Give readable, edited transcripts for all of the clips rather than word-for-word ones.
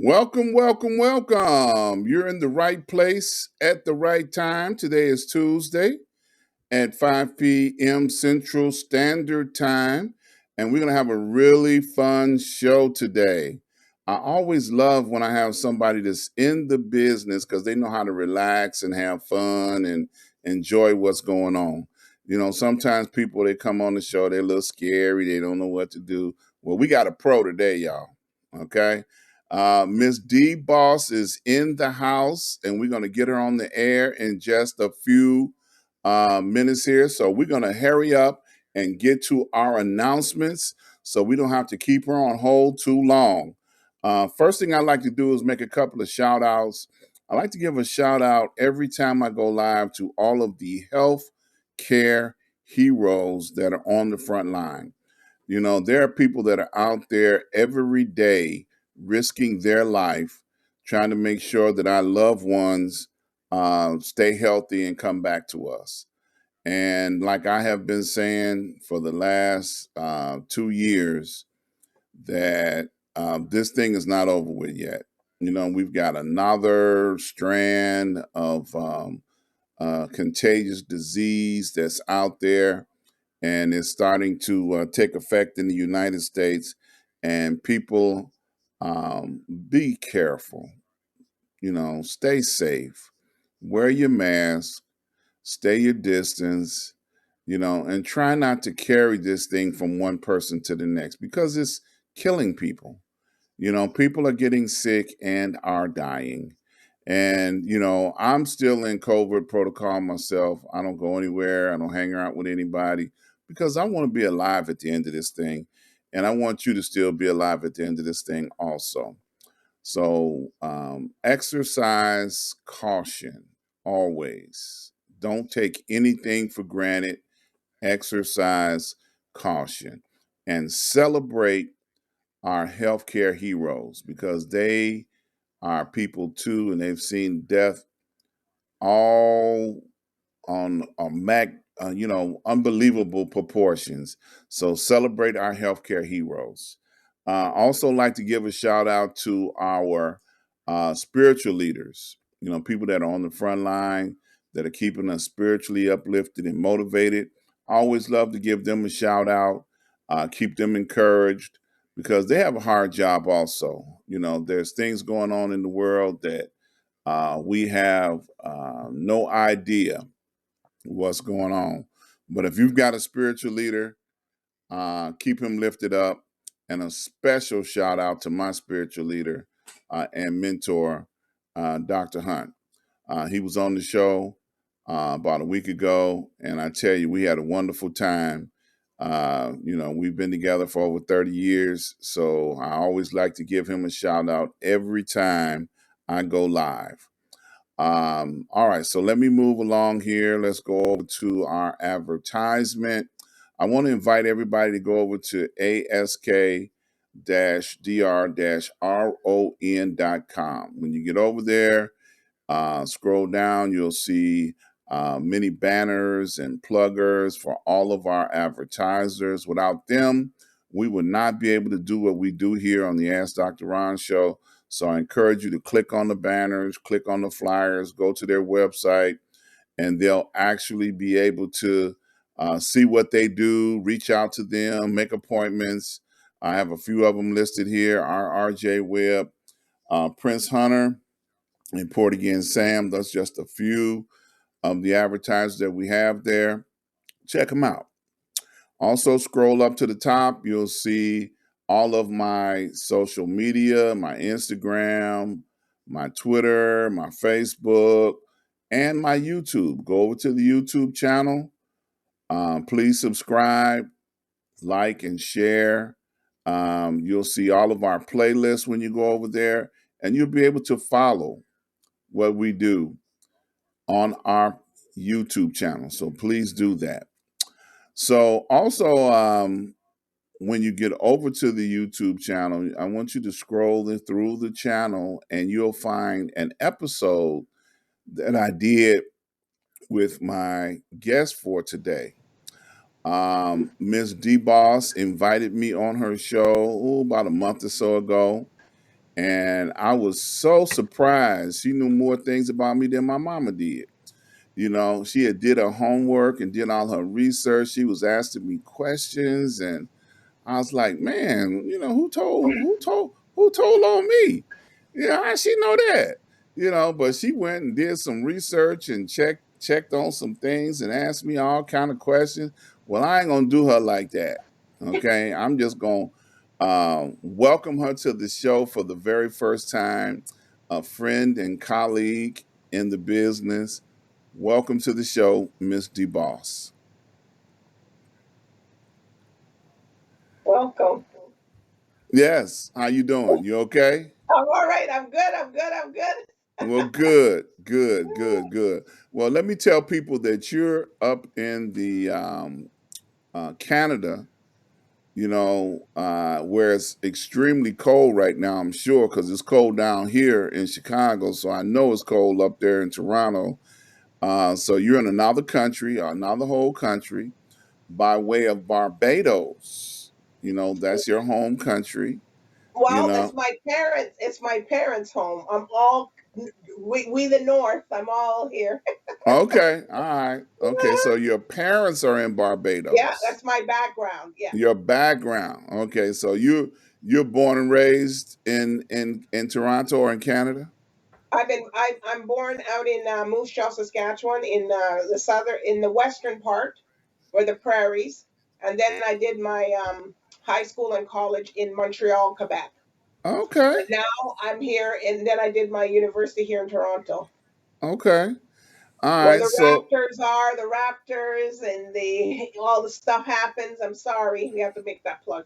Welcome, welcome, welcome. You're in the right place at the right time. Today is Tuesday at 5 p.m. Central Standard Time, and we're going to have a really fun show today. I always love when I have somebody that's in the business because they know how to relax and have fun and enjoy what's going on. Sometimes people, they come on the show, they're a little scary, they don't know what to do. Well, we got a pro today, y'all. Okay. Miss DBoss is in the house, and we're going to get her on the air in just a few minutes here. So we're going to hurry up and get to our announcements so we don't have to keep her on hold too long. First thing I like to do is make a couple of shout outs. I like to give a shout out every time I go live to all of the health care heroes that are on the front line. There are people that are out there every day risking their life trying to make sure that our loved ones stay healthy and come back to us. And like I have been saying for the last 2 years, that this thing is not over with yet. We've got another strand of contagious disease that's out there, and it's starting to take effect in the United States. And people, be careful. Stay safe, wear your mask, stay your distance, and try not to carry this thing from one person to the next because it's killing people. People are getting sick and are dying. And, I'm still in COVID protocol myself. I don't go anywhere. I don't hang out with anybody because I want to be alive at the end of this thing. And I want you to still be alive at the end of this thing also. So, exercise caution always. Don't take anything for granted. Exercise caution and celebrate our healthcare heroes because they are people too, and they've seen death all on unbelievable proportions. So celebrate our healthcare heroes. Also, like to give a shout out to our spiritual leaders. People that are on the front line that are keeping us spiritually uplifted and motivated. I always love to give them a shout out. Keep them encouraged because they have a hard job. Also, there's things going on in the world that we have no idea what's going on. But if you've got a spiritual leader, keep him lifted up. And a special shout out to my spiritual leader and mentor, Dr. Hunt. He was on the show about a week ago, and I tell you, we had a wonderful time. We've been together for over 30 years, so I always like to give him a shout out every time I go live. All right, so let me move along here. Let's go over to our advertisement. I want to invite everybody to go over to ask-dr-ron.com. When you get over there, scroll down, you'll see many banners and pluggers for all of our advertisers. Without them, we would not be able to do what we do here on the Ask Dr. Ron show. So I encourage you to click on the banners, click on the flyers, go to their website, and they'll actually be able to see what they do, reach out to them, make appointments. I have a few of them listed here. Our RJ Webb, Prince Hunter, and Port Again Sam. That's just a few of the advertisers that we have there. Check them out. Also, scroll up to the top. You'll see all of my social media, my Instagram, my Twitter, my Facebook, and my YouTube. Go over to the YouTube channel. Please subscribe, like, and share. You'll see all of our playlists when you go over there, and you'll be able to follow what we do on our YouTube channel. So please do that. So also, when you get over to the YouTube channel, I want you to scroll through the channel and you'll find an episode that I did with my guest for today. Miss DBoss invited me on her show about a month or so ago. And I was so surprised. She knew more things about me than my mama did. You know, she had did her homework and did all her research. She was asking me questions, and I was like, man, you know, who told on me? Yeah, how she know that? You know, but she went and did some research and checked on some things and asked me all kind of questions. Well, I ain't gonna do her like that. Okay, I'm just gonna welcome her to the show for the very first time. A friend and colleague in the business. Welcome to the show, Miss DBoss. Welcome. Yes, how you doing? You okay? I'm all right. I'm good. I'm good. I'm good. Well, good, good, good, good. Well, let me tell people that you're up in the Canada, where it's extremely cold right now, I'm sure, because it's cold down here in Chicago. So I know it's cold up there in Toronto. So you're in another country, another whole country, by way of Barbados. You know, that's your home country, you Well, it's know. my parents. It's my parents' home. I'm all we the North. I'm all here. Okay, all right. Okay, so your parents are in Yeah, Barbados. that's my background. Yeah, Your background. Okay, so you're born and raised in Toronto or in Canada? I'm born out in Moose Jaw, Saskatchewan, in the western part, or the prairies, and then I did my high school and college in Montreal, Quebec. Okay. And now I'm here, and then I did my university here in Toronto. Okay. All Where right. the So Raptors are, the Raptors, and the all the stuff happens. I'm sorry, we have to make that plug.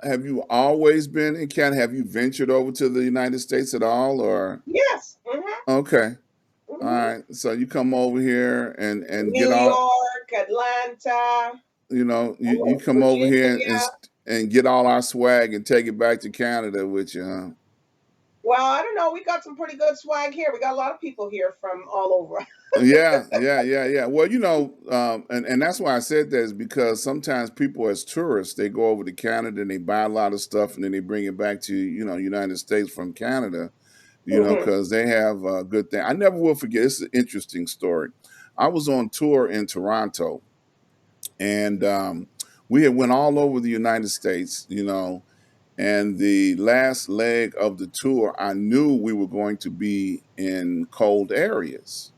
have you always been in Canada? Have you ventured over to the United States at all or Yes. Hmm. okay. All Hmm. right. So you come over here and get New all, York, Atlanta, you come over here Virginia. and get all our swag and take it back to Canada with you, huh? Well, I don't know. We got some pretty good swag here. We got a lot of people here from all over. Yeah, yeah, yeah, yeah. Well, and that's why I said that is because sometimes people as tourists they go over to Canada and they buy a lot of stuff and then they bring it back to United States from Canada, Hmm. because they have a good thing. I never will forget. It's an interesting story. I was on tour in Toronto, and we had went all over the United States, and the last leg of the tour, I knew we were going to be in cold areas.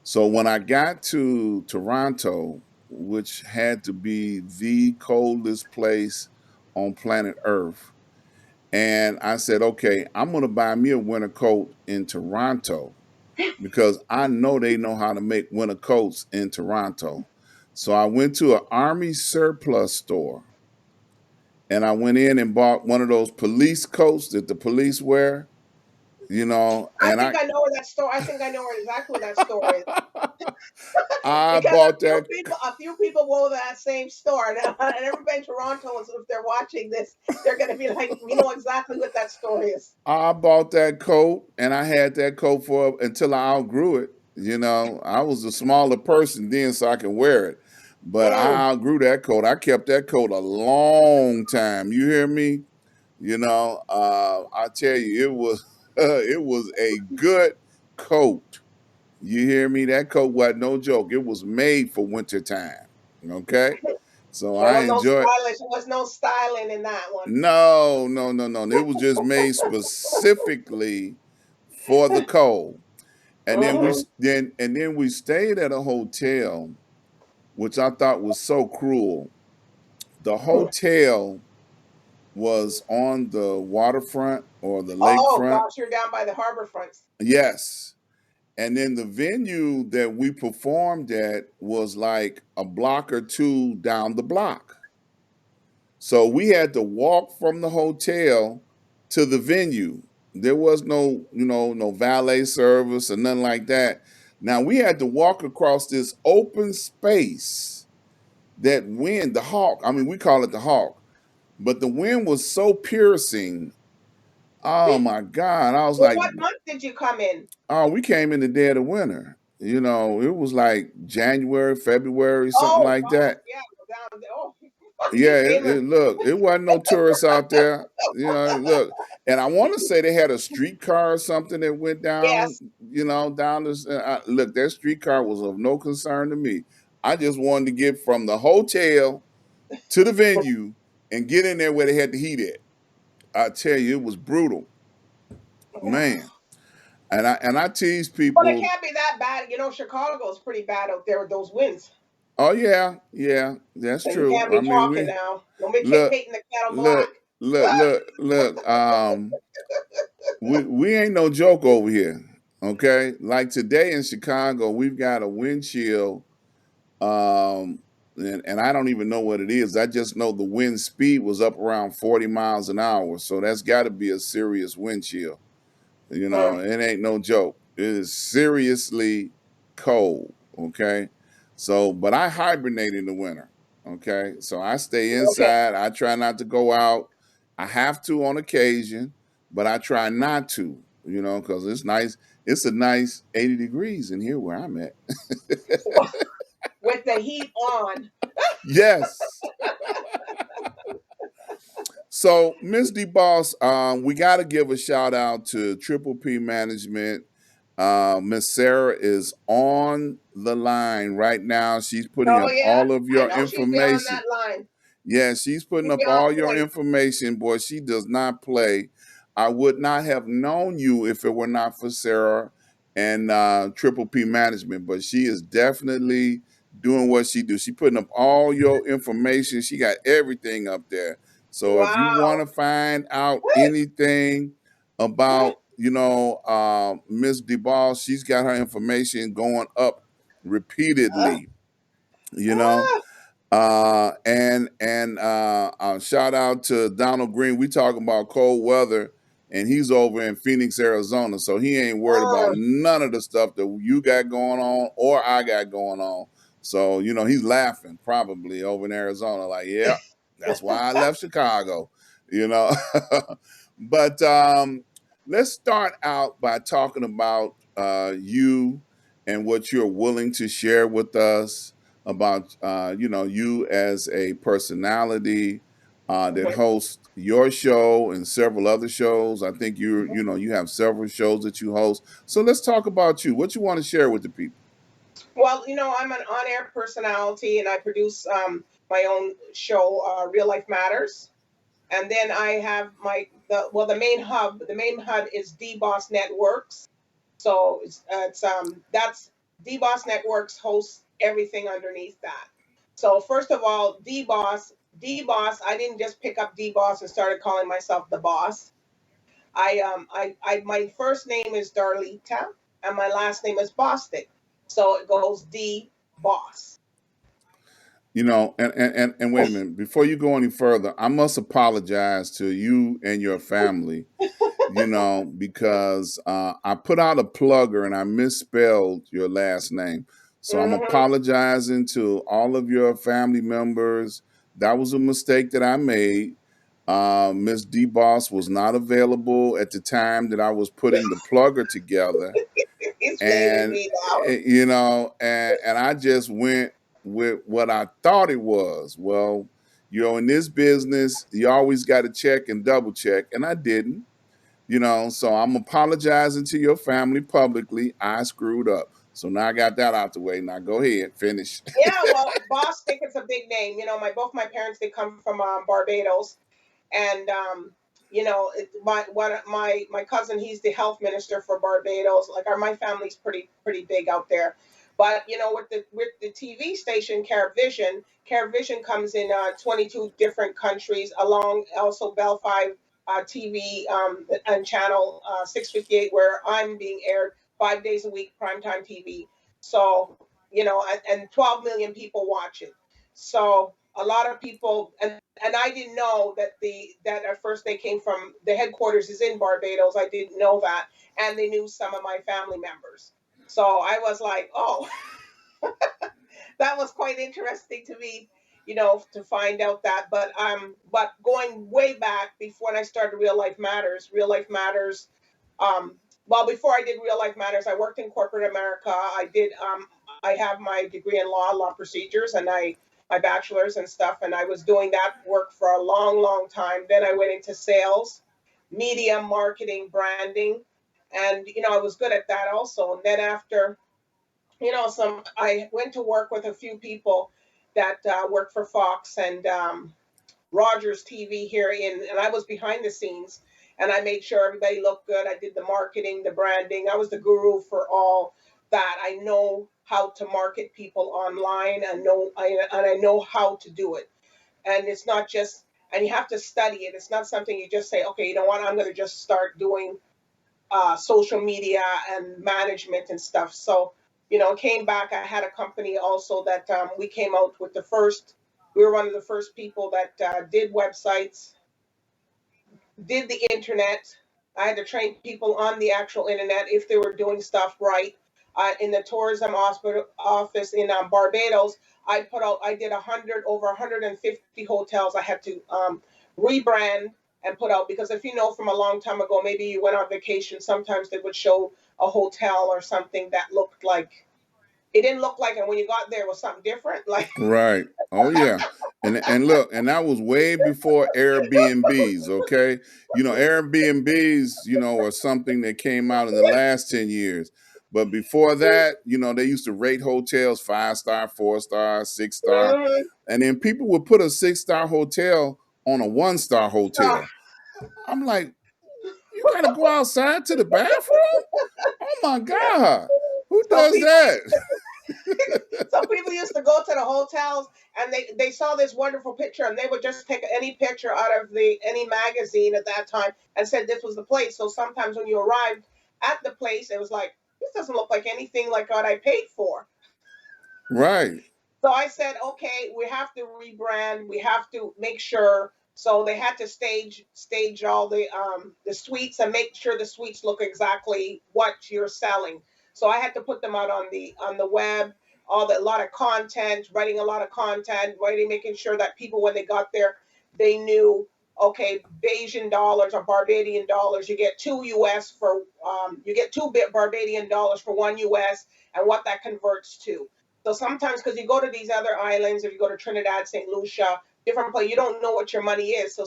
So when I got to Toronto, which had to be the coldest place on planet Earth, and I said, okay, I'm going to buy me a winter coat in Toronto because I know they know how to make winter coats in Toronto. So I went to an army surplus store and I went in and bought one of those police coats that the police wear, I and think I know where that store. I think I know where exactly where that store is I because bought that a few people go to that same store, and everybody in Toronto, if they're watching this, they're going to be like, we know exactly what that store is. I bought that coat and I had that coat for until I outgrew it. I was a smaller person then, so I can wear it. But Mm. I outgrew that coat. I kept that coat a long time. You hear me? I tell you, it was it was a good coat. You hear me? That coat wasn't no joke. It was made for winter time. Okay, so There I was no enjoy. stylish. There was no styling in that one. No, no, no, no. It was just made specifically for the cold. And then we Hmm. we stayed at a hotel, which I thought was so cruel. The hotel was on the waterfront or the Oh lakefront. gosh, you're down by the harbor fronts. Yes. And then the venue that we performed at was like a block or two down the block. So we had to walk from the hotel to the venue. There was no valet service or nothing like that. Now we had to walk across this open space that wind, the hawk, I mean, we call it the hawk, but the wind was so piercing. Oh my God. I was Well, like, what month did you come in? oh, we came in the dead of winter. It was like January, February, something Oh like gosh, that. yeah, down there. Oh. Yeah, He came and look, it wasn't no tourists out there. Look, and I want to say they had a streetcar or something that went down. yes. Down this. Look, that streetcar was of no concern to me. I just wanted to get from the hotel to the venue and get in there where they had the heat at. I tell you, it was brutal, man. And I tease Well, it people. can't be that bad. Chicago's pretty bad out there with those winds. Oh yeah, yeah, that's And you true. can't I be mean, talking we now. Don't be look, painting the kettle look, black. look. We ain't no joke over here. Okay, like today in Chicago, we've got a wind chill, and I don't even know what it is. I just know the wind speed was up around 40 miles an hour, so that's got to be a serious wind chill. Mm, It ain't no joke. It is seriously cold. Okay. So, but I hibernate in the winter. Okay. So I stay okay. inside. I try not to go out. I have to on occasion, but I try not to, because it's nice. It's a nice 80 degrees in here where I'm at. With the heat on. Yes. So, Miss DeBoss, we got to give a shout out to Triple P Management. Miss Sarah is on the line right now. She's putting Oh up yeah, all of I your know she'd be on information. that line. Yeah, she's putting She'd up be on all your point. information. Boy, she does not play. I would not have known you if it were not for Sarah and Triple P Management, but she is definitely doing what she do. She putting up all your information. She got everything up there. So if you want Wow. to find out anything about, Miss DeBall, she's got her information going up repeatedly. You know, Ah, shout out to Donald Green. We talking about cold weather, and he's over in Phoenix, Arizona, so he ain't worried about ah, none of the stuff that you got going on or I got going on. So he's laughing probably over in Arizona, like, yeah, that's why I left Chicago. You know, but let's start out by talking about you and what you're willing to share with us about you as a personality that mhm, hosts your show and several other shows. I think you have several shows that you host. So let's talk about you. What you want to share with the people? Well, I'm an on-air personality, and I produce my own show, Real Life Matters. And then I have the main hub. The main hub is DBoss Networks. So that's DBoss Networks hosts everything underneath that. So first of all, DBoss. I didn't just pick up DBoss and started calling myself the boss. My first name is Darlita, and my last name is Bostic. So it goes D Boss. And wait a minute. Before you go any further, I must apologize to you and your family, because I put out a plugger and I misspelled your last name. So I'm Hmm. apologizing to all of your family members. That was a mistake that I made. Miss DeBoss was not available at the time that I was putting the plugger together, He's blaming and me now. and I just went with what I thought it was. Well, in this business, you always got to check and double check, and I didn't. So I'm apologizing to your family publicly. I screwed up. So now I got that out the way. Now go ahead, finish. Yeah, well, Bostic is a big name. Both my parents, they come from Barbados, and my cousin, he's the health minister for Barbados. Like my family's pretty big out there. But with the TV station Carevision comes in 22 different countries, along also Bell 5 TV, and channel 658, where I'm being aired 5 days a week, primetime TV. So and 12 million people watch it. So a lot of people, and I didn't know that at first they came from the headquarters is in Barbados. I didn't know that, and they knew some of my family members. So I was like, oh, that was quite interesting to me, to find out that. But going way back before when I started Real Life Matters. Um, well, before I did Real Life Matters, I worked in corporate America. I have my degree in law procedures, and I my bachelor's and stuff, and I was doing that work for a long, long time. Then I went into sales, media, marketing, branding, and I was good at that also. And then after, some I went to work with a few people that worked for Fox and Rogers TV here and I was behind the scenes and I made sure everybody looked good. I did the marketing, the branding. I was the guru for all that. I know how to market people online and I know how to do it. And it's not just, and you have to study it. It's not something you just say, okay, you know what, I'm going to just start doing social media and management and stuff. So, came back. I had a company also that we came out with we were one of the first people that did websites, did the internet. I had to train people on the actual internet if they were doing stuff right. In the tourism office in Barbados, I did over 150 hotels. I had to rebrand and put out because if you know from a long time ago, maybe you went on vacation. Sometimes they would show a hotel or something that looked like it didn't look like, and when you got there, it was something different. Like, Right. Oh yeah. And look, and that was way before Airbnbs, okay? Airbnbs, are something that came out in the last 10 years. But before that, they used to rate hotels 5-star, 4-star, 6-star. mm, And then people would put a 6-star hotel on a 1-star uh, hotel. I'm like, you gotta go outside to the bathroom? Oh my God. Who so does people that? So people used to go to the hotels and they saw this wonderful picture and they would just take any picture out of any magazine at that time and said this was the place. So sometimes when you arrived at the place, it was like, this doesn't look like anything like what I paid for. Right. So I said, okay, we have to rebrand. We have to make sure. So they had to stage all the suites and make sure the suites look exactly what you're selling. So I had to put them out on the web, a lot of content, writing a lot of content, making sure that people when they got there, they knew, okay, Bayesian dollars or Barbadian dollars. You get two Barbadian dollars for one US and what that converts to. So sometimes, because you go to these other islands, if you go to Trinidad, St. Lucia, different place, you don't know what your money is. So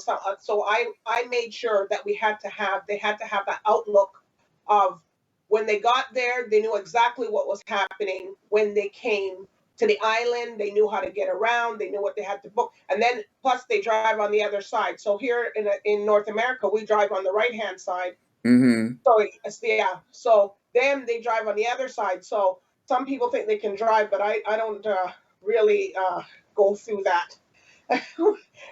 I made sure that they had to have that outlook of when they got there, they knew exactly what was happening. When they came to the island, they knew how to get around, they knew what they had to book, and then plus they drive on the other side. So here in North America, we drive on the right hand side. Mm-hmm. So yeah, so them they drive on the other side. So some people think they can drive, but I don't really go through that.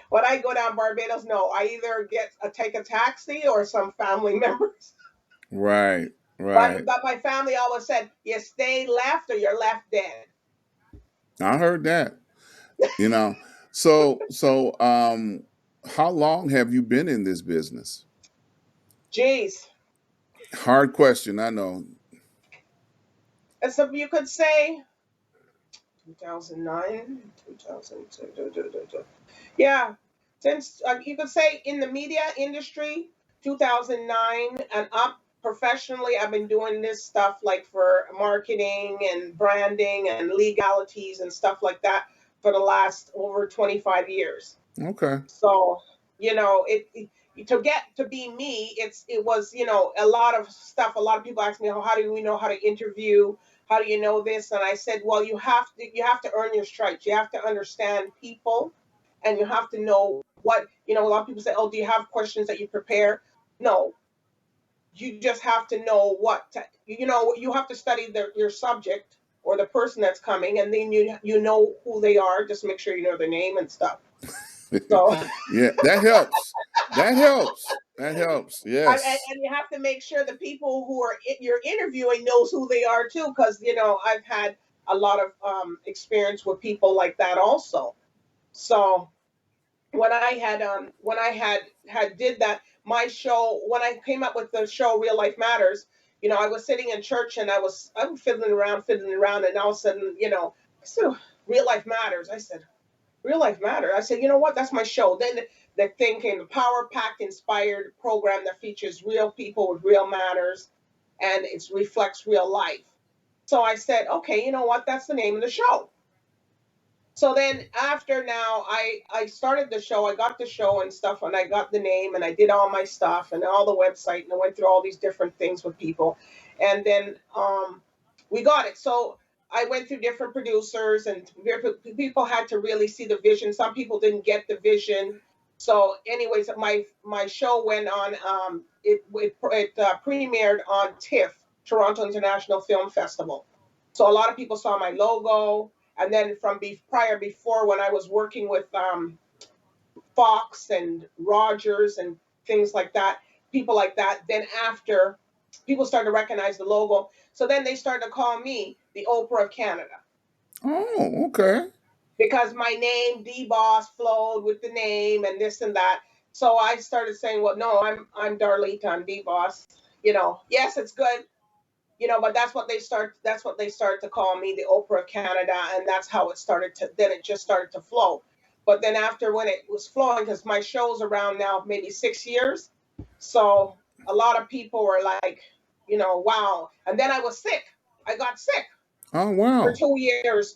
When I go down Barbados, no, I either take a taxi or some family members. Right. But Right. but my family always said, you stay left or you're left dead. I heard that. You know. So how long have you been in this business? Jeez. Hard question, I know. And so you could say 2009, 2002. Yeah, since you could say in the media industry, 2009 and up. Professionally, I've been doing this stuff like for marketing and branding and legalities and stuff like that for the last over 25 years. Okay. So, to get to be me, it was, a lot of stuff. A lot of people ask me, how do we know how to interview? How do you know this? And I said, well, you have to earn your stripes. You have to understand people and you have to know what, a lot of people say, oh, do you have questions that you prepare? No, you just have to know you have to study your subject or the person that's coming, and then you know who they are. Just make sure you know their name and stuff. So Yeah, that helps. That helps. That helps. Yes. and you have to make sure the people who you're interviewing knows who they are too, because I've had a lot of experience with people like that also. So when I had did that, my show, when I came up with the show Real Life Matters, I was sitting in church and I'm fiddling around, and all of a sudden, I said, Real Life Matters. I said, Real Life Matter. I said, you know what? That's my show. Then the thing came, the Power Pack inspired program that features real people with real matters, and it reflects real life. So I said, okay, you know what? That's the name of the show. So then after now I started the show, I got the show and stuff, and I got the name and I did all my stuff and all the website, and I went through all these different things with people. And then we got it. So I went through different producers, and people had to really see the vision. Some people didn't get the vision. So anyways, my show went on, it premiered on TIFF, Toronto International Film Festival. So a lot of people saw my logo. And then from prior, before, when I was working with Fox and Rogers and things like that, people like that, then after, people started to recognize the logo. So then they started to call me the Oprah of Canada, Oh, okay. because my name, DBoss, flowed with the name and this and that. So I started saying, well, no, I'm Darlita, I'm DBoss. Yes, it's good, but that's what they start to call me, the Oprah of Canada. And that's how it started to, then it just started to flow. But then after, when it was flowing, because my show's around now maybe 6 years, so a lot of people were like, wow. And then I was sick. I got sick Oh, for wow. 2 years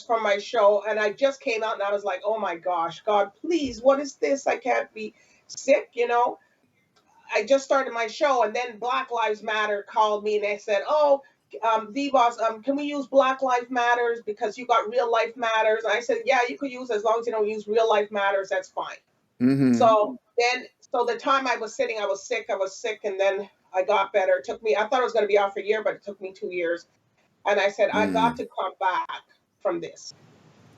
from my show, and I just came out and I was like, oh my gosh, God, please, what is this? I can't be sick. I just started my show, and then Black Lives Matter called me and they said, "Oh, DBoss, can we use Black Lives Matters because you got Real Life Matters?" And I said, "Yeah, you could use, as long as you don't use Real Life Matters, that's fine." Mm-hmm. So the time I was sitting, I was sick, and then I got better. It took me, I thought I was going to be off a year, but it took me 2 years. And I said, I got Mm. to come back from this.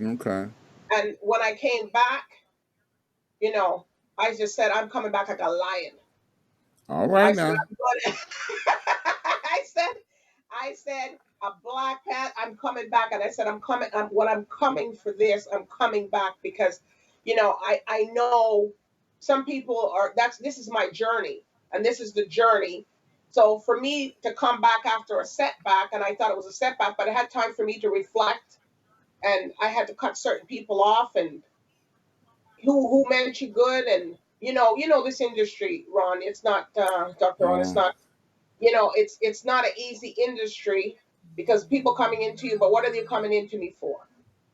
Okay. And when I came back, you know, I just said, I'm coming back like a lion. All right I said, now. I'm going to, I said, a black cat, I'm coming back. And I said, when I'm coming for this, I'm coming back because, I know some people are, this is my journey, and this is the journey. So for me to come back after a setback, and I thought it was a setback, but it had time for me to reflect, and I had to cut certain people off, and who meant you good. And this industry, Ron, it's not, Dr. Ron, it's Oh. not, it's not an easy industry, because people coming into you, but what are they coming into me for?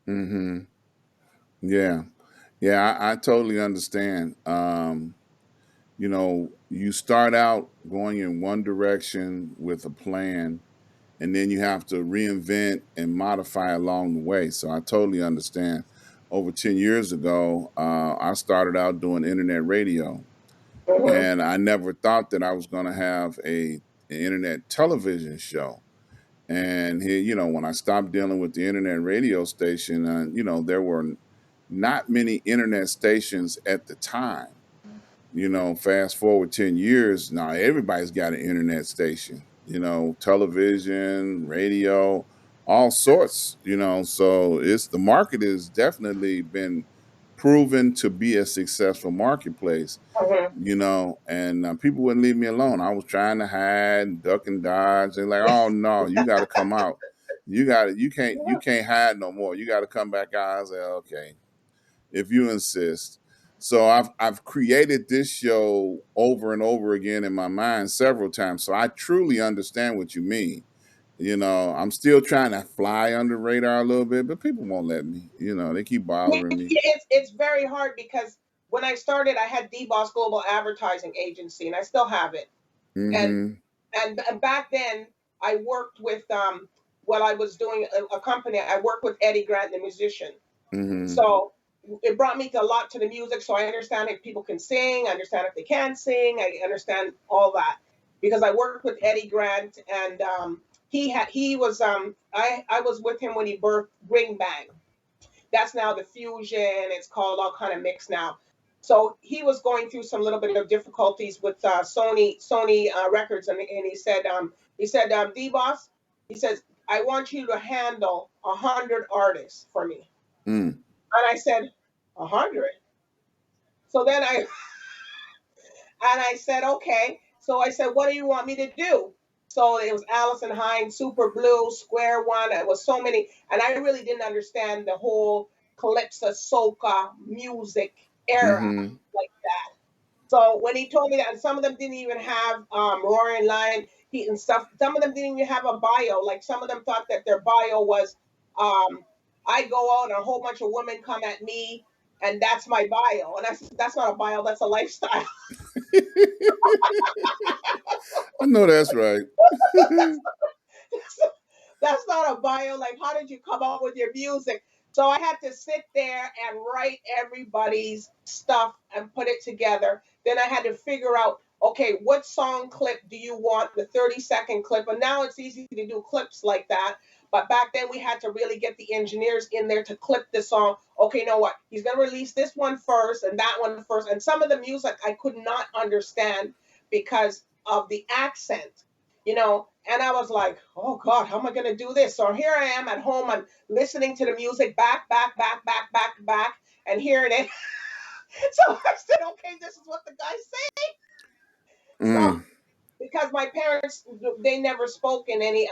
Mm-hmm. Yeah. Yeah, I totally understand. You start out going in one direction with a plan, and then you have to reinvent and modify along the way. So I totally understand. Over 10 years ago, I started out doing internet radio, Hmm. and I never thought that I was going to have an internet television show. And here, when I stopped dealing with the internet radio station, there were not many internet stations at the time. Fast forward 10 years, now everybody's got an internet station, television, radio, all sorts, so the market has definitely been proven to be a successful marketplace, Hmm. and people wouldn't leave me alone. I was trying to hide and duck and dodge. They're like, "Oh no, you got to come out. You can't hide no more. You got to come back out." I was like, "Okay, if you insist." So I've created this show over and over again in my mind several times. So I truly understand what you mean. I'm still trying to fly under the radar a little bit, but people won't let me. They keep Yeah, bothering me. it's very hard, because when I started, I had DBoss Global Advertising Agency, and I still have it. And Mm-hmm. and back then, I worked with, while I was doing a company, I worked with Eddie Grant, the musician. Mm-hmm. So it brought me to a lot to the music. So I understand if people can sing, I understand if they can't sing, I understand all that, because I worked with Eddie Grant, and I was with him when he birthed Ring Bang. That's now the fusion. It's called all kind of mix now. So he was going through some little bit of difficulties with Sony Records, and he said, D-Boss, he says, I want you to handle 100 artists for me. Mm. And I said, 100. So then I said, okay. So I said, what do you want me to do? So it was Allison Hines, Super Blue, Square One. It was so many. And I really didn't understand the whole calypso, soca music era Mm-hmm. like that. So when he told me that, and some of them didn't even have Roaring Lion and stuff. Some of them didn't even have a bio. Like, some of them thought that their bio was um, I go out and a whole bunch of women come at me, and that's my bio. And I said, that's not a bio, that's a lifestyle. I know that's right. That's not a bio. Like, how did you come up with your music? So I had to sit there and write everybody's stuff and put it together. Then I had to figure out, okay, what song clip do you want, the 30-second clip? And now it's easy to do clips like that. But back then we had to really get the engineers in there to clip the song. Okay, you know what? He's going to release this one first and that one first. And some of the music I could not understand because of the accent. And I was like, oh God, how am I going to do this? So here I am at home. I'm listening to the music back, and hearing it. So I said, okay, this is what the guy said. So Mm, because my parents, they never spoke in any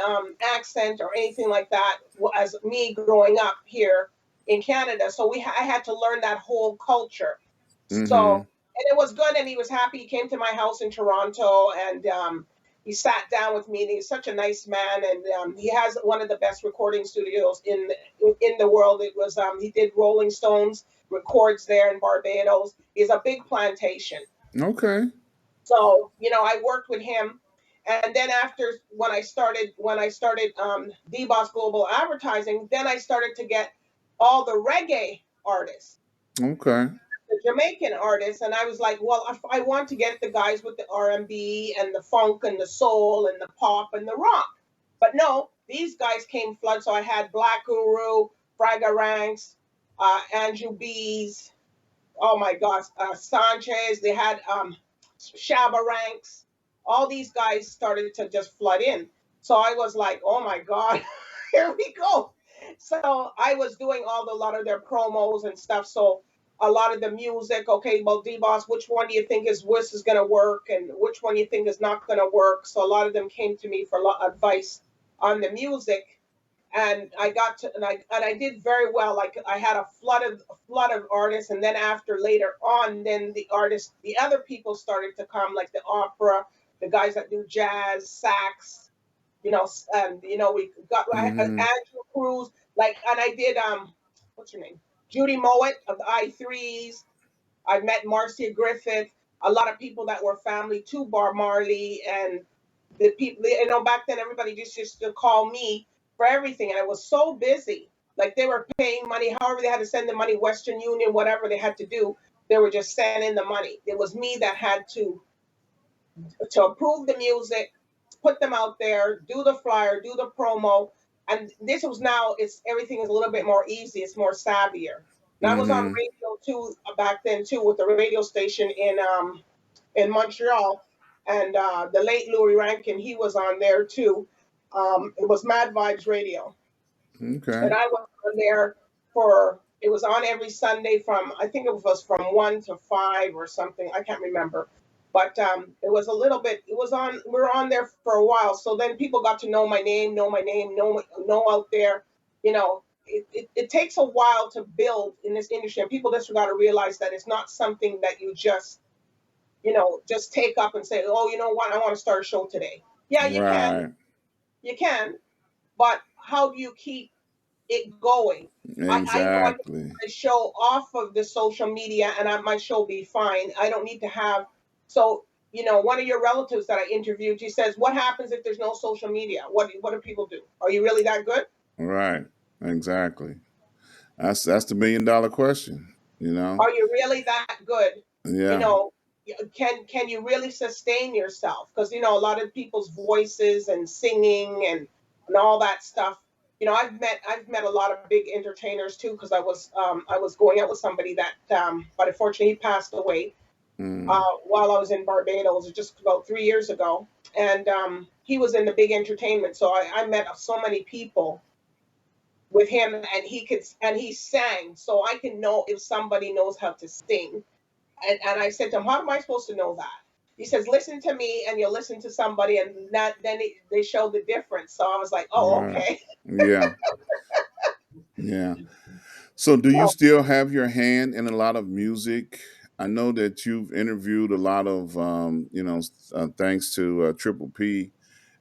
accent or anything like that as me growing up here in Canada. So I had to learn that whole culture. So, mm-hmm. and it was good, and he was happy. He came to my house in Toronto, and he sat down with me. And he's such a nice man, and he has one of the best recording studios in the world. It was he did Rolling Stones records there in Barbados. He's a big plantation. Okay. So I worked with him, and then after when I started DBoss Global Advertising, then I started to get all the reggae artists, Okay. the Jamaican artists, and I was like, well, I want to get the guys with the R&B and the funk and the soul and the pop and the rock. But no, these guys came flood. So I had Black Guru, Fraga Ranks, Andrew Bees, oh my gosh, Sanchez. They had Shabba Ranks. All these guys started to just flood in. So I was like, oh my God, here we go. So I was doing a lot of their promos and stuff. So a lot of the music, okay, well, D-Boss, which one do you think is going to work, and which one do you think is not going to work? So a lot of them came to me for advice on the music, and I got to and I did very well. Like I had a flood of artists, and then after later on, then the other people started to come, like the opera, the guys that do jazz, sax, and we got Mm-hmm. Andrew Cruz, like, and I did what's her name, Judy Mowat of the I3s. I met Marcia Griffith, a lot of people that were family to Bob Marley, and the people. Back then everybody just used to call me for everything, and I was so busy. Like they were paying money, however they had to send the money, Western Union, whatever they had to do, they were just sending the money. It was me that had to approve the music, put them out there, do the flyer, do the promo. And this was now it's everything is a little bit more easy, it's more savvier. And I was on Mm-hmm. radio too back then too with the radio station in Montreal, and the late Louis Rankin, he was on there too. It was Mad Vibes Radio, and Okay. I was on there for it was on every Sunday from I think it was from 1 to 5 or something. I can't remember, but it was a little bit. It was on. We were on there for a while, so then people got to know my name, know out there. It takes a while to build in this industry, and people just got to realize that it's not something that you just take up and say, oh, you know what, I want to start a show today. Yeah, Right. you can, but how do you keep it going? I know I can Exactly. put my show off of the social media, and my show be fine. I don't need to have. So, one of your relatives that I interviewed, she says, what happens if there's no social media? What do people do? Are you really that good? Right. Exactly. That's the $1 million question. You know. Are you really that good? You Yeah. know, can you really sustain yourself? Because a lot of people's voices and singing and all that stuff. I've met a lot of big entertainers too, because I was going out with somebody that but unfortunately he passed away Mm. while I was in Barbados just about 3 years ago, and he was in the big entertainment. So I met so many people with him, and he sang, so I can know if somebody knows how to sing. And I said to him, how am I supposed to know that? He says, listen to me, and you'll listen to somebody, and they show the difference. So I was like, oh, Right. okay. Yeah. Yeah. So, do you So, still have your hand in a lot of music? I know that you've interviewed a lot of, thanks to Triple P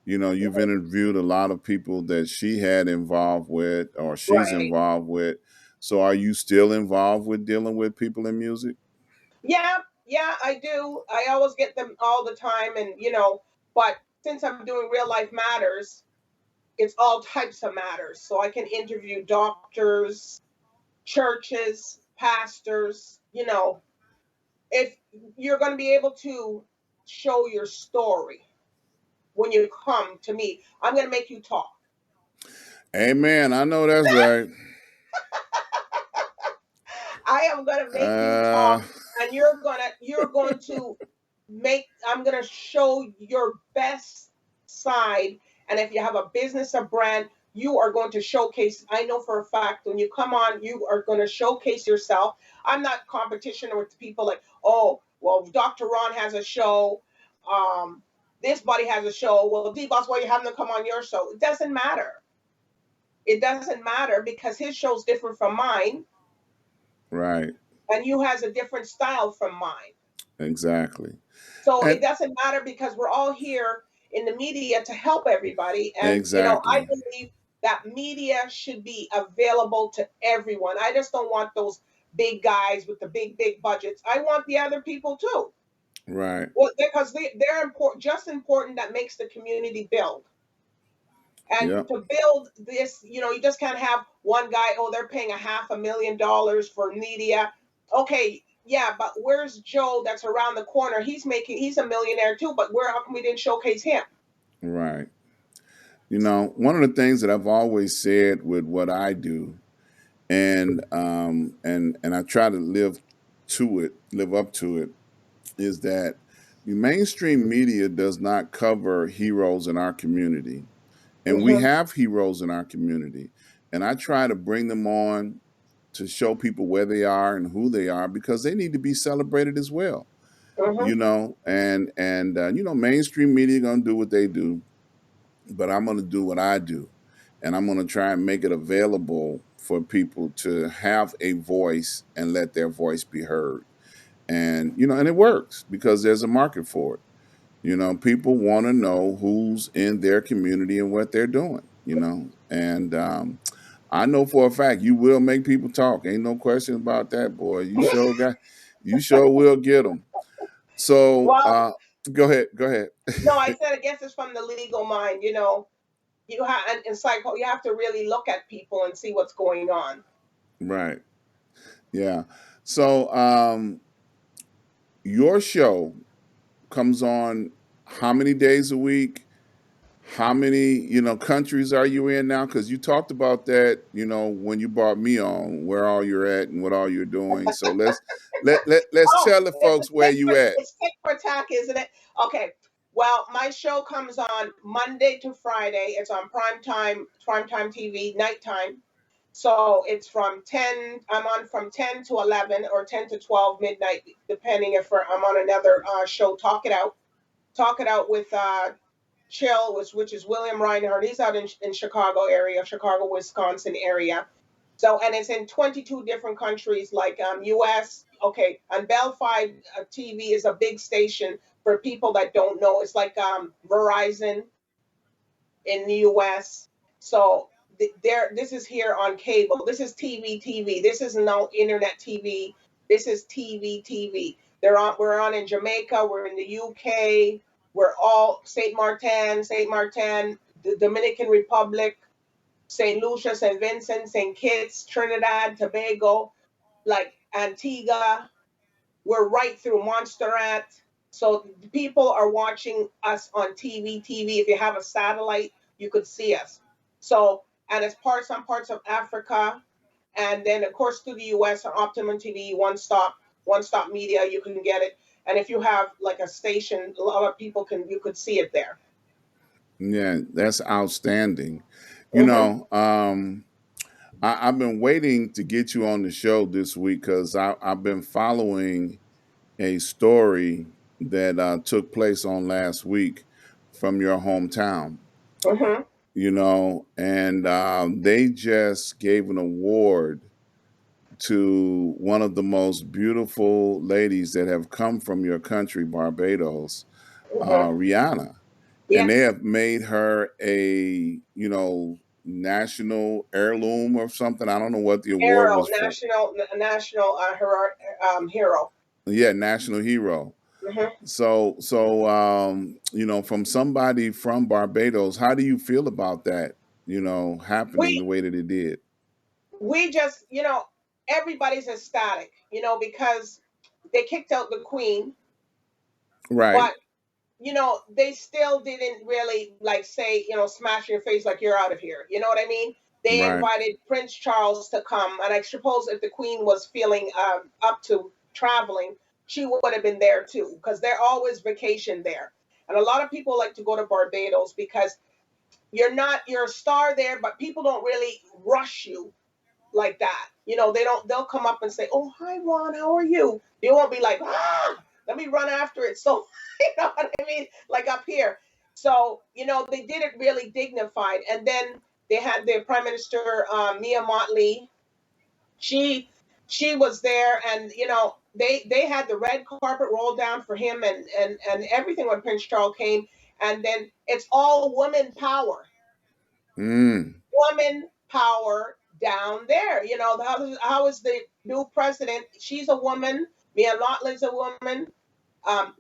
You've interviewed a lot of people that she had involved with or she's Right. involved with. So are you still involved with dealing with people in music? Yeah, yeah, I do. I always get them all the time, and but since I'm doing real life matters, it's all types of matters. So I can interview doctors, churches, pastors. If you're going to be able to show your story when you come to me, I'm going to make you talk. Amen. I know that's right. I am going to make you talk, Uh, and you're going to make. I'm going to show your best side. And if you have a business, a brand, you are going to showcase. I know for a fact when you come on, you are going to showcase yourself. I'm not competition with people like, oh, well, Dr. Ron has a show. Um, this buddy has a show. Well, DBoss, why you having them come on your show? It doesn't matter. It doesn't matter because his show's different from mine, right. and you has a different style from mine. Exactly. So it And doesn't matter because we're all here in the media to help everybody. And, I exactly. believe that media should be available to everyone. I just don't want those big guys with the big, big budgets. I want the other people too. Right. Well, because they're important, just important that makes the community build. And Yep. to build this, you just can't have one guy, oh, they're paying $500,000 for media. Okay, yeah, but where's Joe that's around the corner? He's a millionaire too, but how come we didn't showcase him? Right. One of the things that I've always said with what I do, and I try to live up to it, is that the mainstream media does not cover heroes in our community. And we Mm-hmm, have heroes in our community. And I try to bring them on to show people where they are and who they are because they need to be celebrated as well. mm-hmm, Mainstream media gonna do what they do, but I'm gonna do what I do, and I'm gonna try and make it available for people to have a voice and let their voice be heard. And it works because there's a market for it. People want to know who's in their community and what they're doing. And I know for a fact you will make people talk. Ain't no question about that, boy. You sure will get them. So well, go ahead. Go ahead. no, I said I guess it's from the legal mind. You have and psycho. You have to really look at people and see what's going on. Right. Yeah. So your show comes on how many days a week? How many, countries are you in now? Because you talked about that, when you brought me on, where all you're at and what all you're doing. So let's Oh, tell the folks where you at. it's tick for tack, isn't it? Okay. Well, my show comes on Monday to Friday. It's on primetime TV, nighttime. So it's from 10, I'm on from 10 to 11 or 10 to 12 midnight, depending if I'm on another show, Talk It Out with Chill, which is William Reinhardt. He's out in Chicago area, Chicago, Wisconsin area. So, and it's in 22 different countries like US. Okay, and Bell 5 TV is a big station for people that don't know. It's like Verizon in the US. So this is here on cable. This is TV. This is no internet TV. This is TV. We're on in Jamaica. We're in the UK. We're all Saint Martin, the Dominican Republic, Saint Lucia, Saint Vincent, Saint Kitts, Trinidad, Tobago, like Antigua. We're right through Montserrat. So people are watching us on TV. If you have a satellite, you could see us. So, and it's some parts of Africa, and then of course to the US on Optimum TV, one stop media, you can get it. And if you have like a station, a lot of people you could see it there. Yeah, that's outstanding. You Mm-hmm, know, um, I've been waiting to get you on the show this week because I've been following a story that took place on last week from your hometown. mm-hmm, And they just gave an award to one of the most beautiful ladies that have come from your country, Barbados, mm-hmm. Rihanna. and they Yes, have made her a national heirloom or something. I don't know what the award hero, was for. national hero. Yeah, national hero. Hmm. So from somebody from Barbados, how do you feel about that? Happening the We way that it did. we just, everybody's ecstatic, because they kicked out the queen, Right, but they still didn't really like say, smash your face like you're out of here. You know what I mean? They right. invited Prince Charles to come, and I suppose if the Queen was feeling up to traveling, she would have been there too, because they're always vacation there. And a lot of people like to go to Barbados because you're a star there, but people don't really rush you like that. They'll come up and say, "Oh, hi Ron, how are you?" They won't be like, let me run after it. So, you know what I mean? Like up here. So, they did it really dignified. And then they had their Prime Minister, Mia Motley. She she was there, and they had the red carpet rolled down for him, and everything when Prince Charles came. And then it's all woman power, Mm, woman power down there. How is the new president? She's a woman. Mia Lotley's a woman.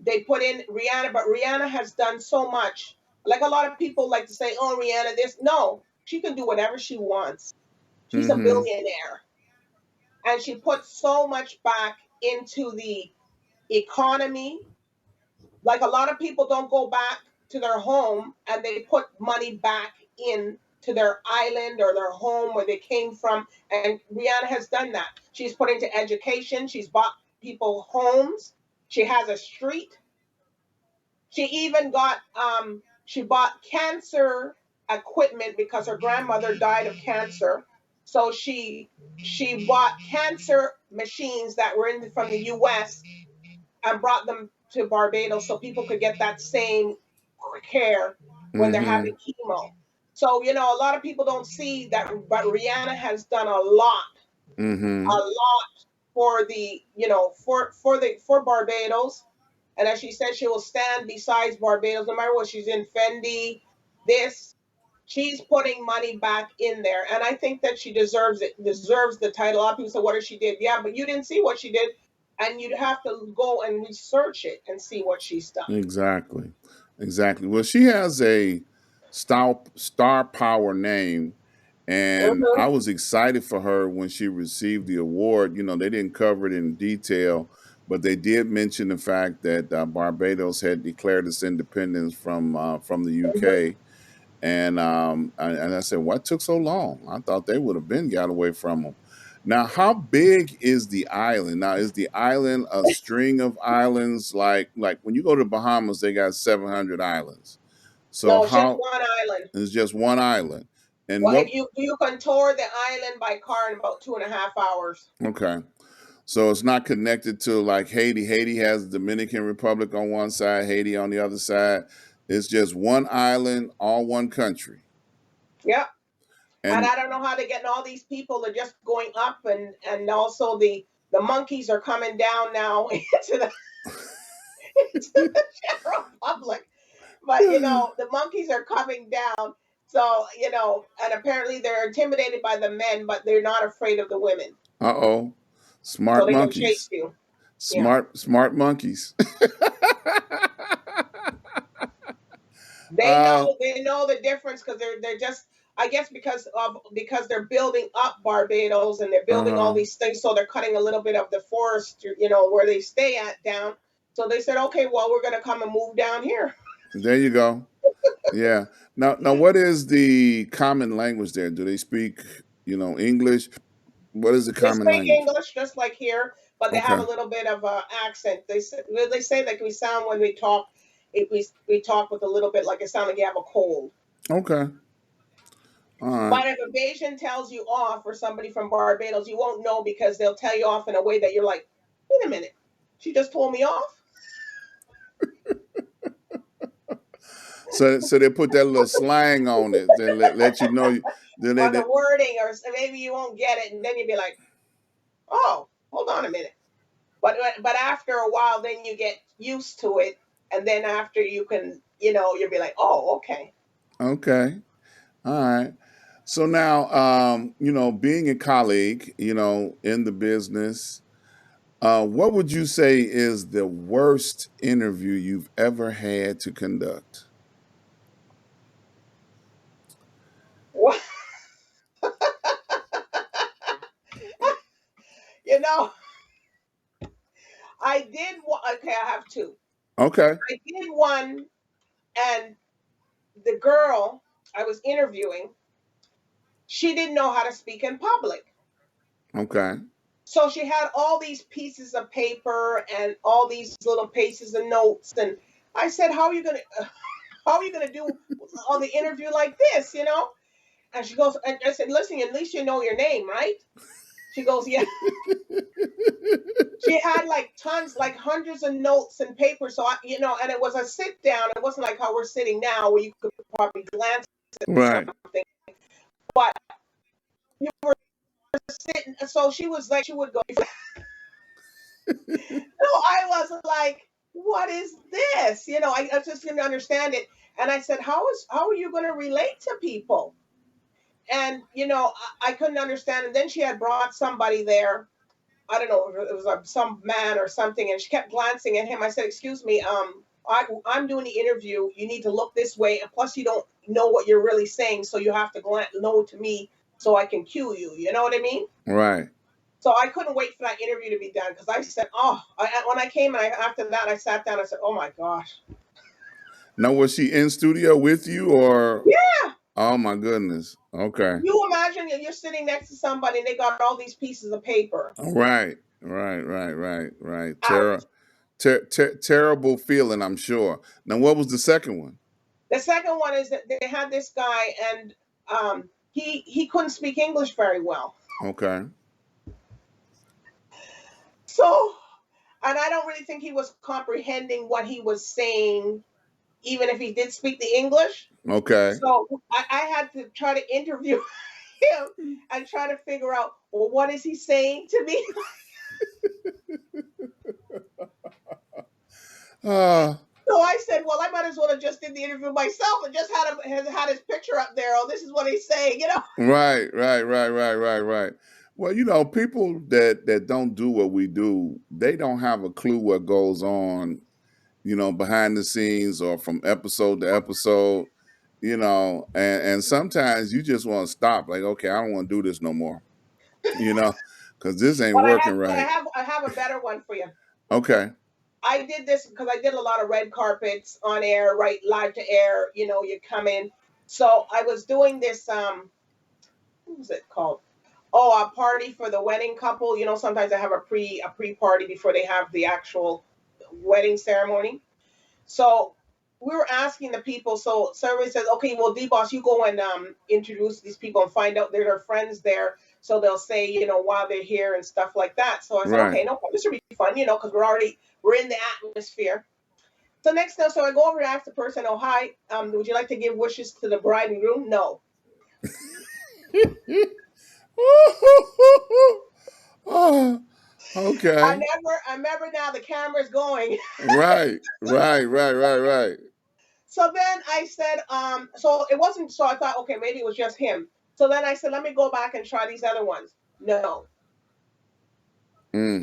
They put in Rihanna, but Rihanna has done so much. Like a lot of people like to say, "Oh, Rihanna, this." No, she can do whatever she wants. She's a mm-hmm. billionaire, and she put so much back into the economy. Like a lot of people don't go back to their home and they put money back in to their island or their home where they came from. And Rihanna has done that. She's put into education. She's bought people homes. She has a street. She even she bought cancer equipment because her grandmother died of cancer. So she bought cancer machines that were from the US and brought them to Barbados so people could get that same care when they're Mm-hmm. having chemo. So, a lot of people don't see that, but Rihanna has done a Mm-hmm. lot for the, for Barbados. And as she said, she will stand beside Barbados no matter what. She's in Fendi, this. She's putting money back in there. And I think that she deserves it, deserves the title. A lot of people say, what did she did? Yeah, but you didn't see what she did. And you'd have to go and research it and see what she's done. Exactly. Exactly. Well, she has a star power name, and I Hmm. was excited for her when she received the award. They didn't cover it in detail, but they did mention the fact that Barbados had declared its independence from the Hmm. UK. And I said, what took so long? I thought they would have been got away from them. Now, how big is the island? Now, is the island a string of islands? Like when you go to Bahamas, they got 700 islands. So No, it's just how one island. is just one island? And Well, what? if you can tour the island by car in about 2.5 hours. Okay, so it's not connected to like Haiti. Haiti has the Dominican Republic on one side, Haiti on the other side. It's just one island, all one country. Yep. And And I don't know how they're getting all these people. They're just going up, and also the monkeys are coming down now into the general public. But the monkeys are coming down. So and apparently they're intimidated by the men, but they're not afraid of the women. uh-oh, So smart they can chase monkeys. you. Yeah. Smart monkeys. They uh, know they know the difference because they're just, I guess, because they're building up Barbados and they're building all uh-huh. these things, so they're cutting a little bit of the forest, where they stay at down. So they said, okay, well, we're gonna come and move down here. There you go. Yeah. Now, what is the common language there? Do they speak, English? What is the They common speak language? English just like here, but they have a Okay. little bit of a accent. They say like we sound when we talk. If we talk with a little bit like it sounds like you have a cold. Okay. All right. But if a Bayesian tells you off or somebody from Barbados, you won't know because they'll tell you off in a way that you're like, wait a minute, she just told me off? So they put that little slang on it. They let you know. Then Or the wording, or maybe you won't get it, and then you'd be like, oh, hold on a minute. But after a while, then you get used to it, and then after you can you'll be like, oh, okay. Okay. All right. So now, being a colleague, in the business, what would you say is the worst interview you've ever had to conduct? Well, you know, I did one. Okay, I have two. Okay. I did one, and the girl I was interviewing, she didn't know how to speak in public. Okay. So she had all these pieces of paper and all these little pieces of notes. And I said, how are you gonna do on the interview like this, And she goes, and I said, listen, at least you know your name, right? She goes, yeah. She had like tons, like hundreds of notes and paper. So and it was a sit down. It wasn't like how we're sitting now, where you could probably glance at Right. something, but you were sitting. So she was like, she would go. So I was like, what is this? I just didn't understand it. And I said, how are you going to relate to people? And I couldn't understand. And then she had brought somebody there. I don't know if it was some man or something, and she kept glancing at him. I said, "Excuse me, I'm doing the interview. You need to look this way, and plus, you don't know what you're really saying, so you have to know to me so I can cue you. You know what I mean?" Right. So I couldn't wait for that interview to be done because I said, when I came and after that, I sat down. I said, "Oh my gosh." Now, was she in studio with you or? Yeah. Oh my goodness. Okay. You imagine you're sitting next to somebody and they got all these pieces of paper. Right. Right. Right. Right. Right. Out. Terrible feeling, I'm sure. Now, what was the second one? The second one is that they had this guy, and he couldn't speak English very well. Okay. So, and I don't really think he was comprehending what he was saying, even if he did speak the English. Okay. So I had to try to interview him and try to figure out, well, what is he saying to me? Uh, So I said, well, I might as well have just did the interview myself and just had his picture up there. Oh, this is what he's saying. right. Right. Right. Right. Right. Right. Well, people that don't do what we do, they don't have a clue what goes on, behind the scenes or from episode to episode, and sometimes you just want to stop, like, okay, I don't want to do this no more, you know, because this ain't But working right. I have a better one for you. Okay. I did this because I did a lot of red carpets on air, right, live to air. You come in. So I was doing this. What was it called? Oh, a party for the wedding couple. Sometimes I have a pre party before they have the actual wedding ceremony. So we were asking the people. So survey says, okay, well, DBoss, you go and introduce these people and find out they're friends there. So they'll say, why they're here and stuff like that. So I said, Right. okay, no problem. This will be fun, because we're in the atmosphere. So next thing, so I go over to ask the person, oh, hi, would you like to give wishes to the bride and groom? No. Oh, okay. I remember now the camera's going. Right. Right. Right. Right. Right. So then I said, so it wasn't, so I thought, okay, maybe it was just him. So then I said, let me go back and try these other ones. No.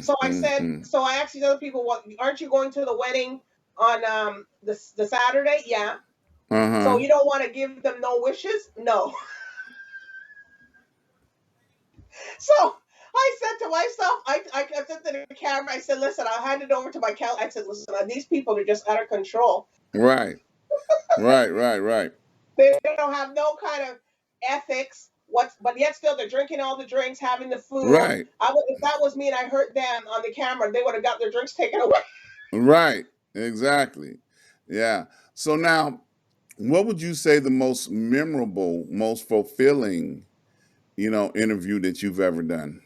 So I said, Mm. so I asked these other people, what, aren't you going to the wedding on the Saturday? Yeah. So Uh-huh. you don't want to give them no wishes? No. So I said to myself, I said to the camera, I said, listen, I'll hand it over to my cal. I said, listen, these people are just out of control. Right. Right. Right. Right. They don't have no kind of ethics. But yet still they're drinking all the drinks, having the food. Right. If that was me and I heard them on the camera, they would have got their drinks taken away. Right. Exactly. Yeah. So now, what would you say the most memorable, most fulfilling, interview that you've ever done?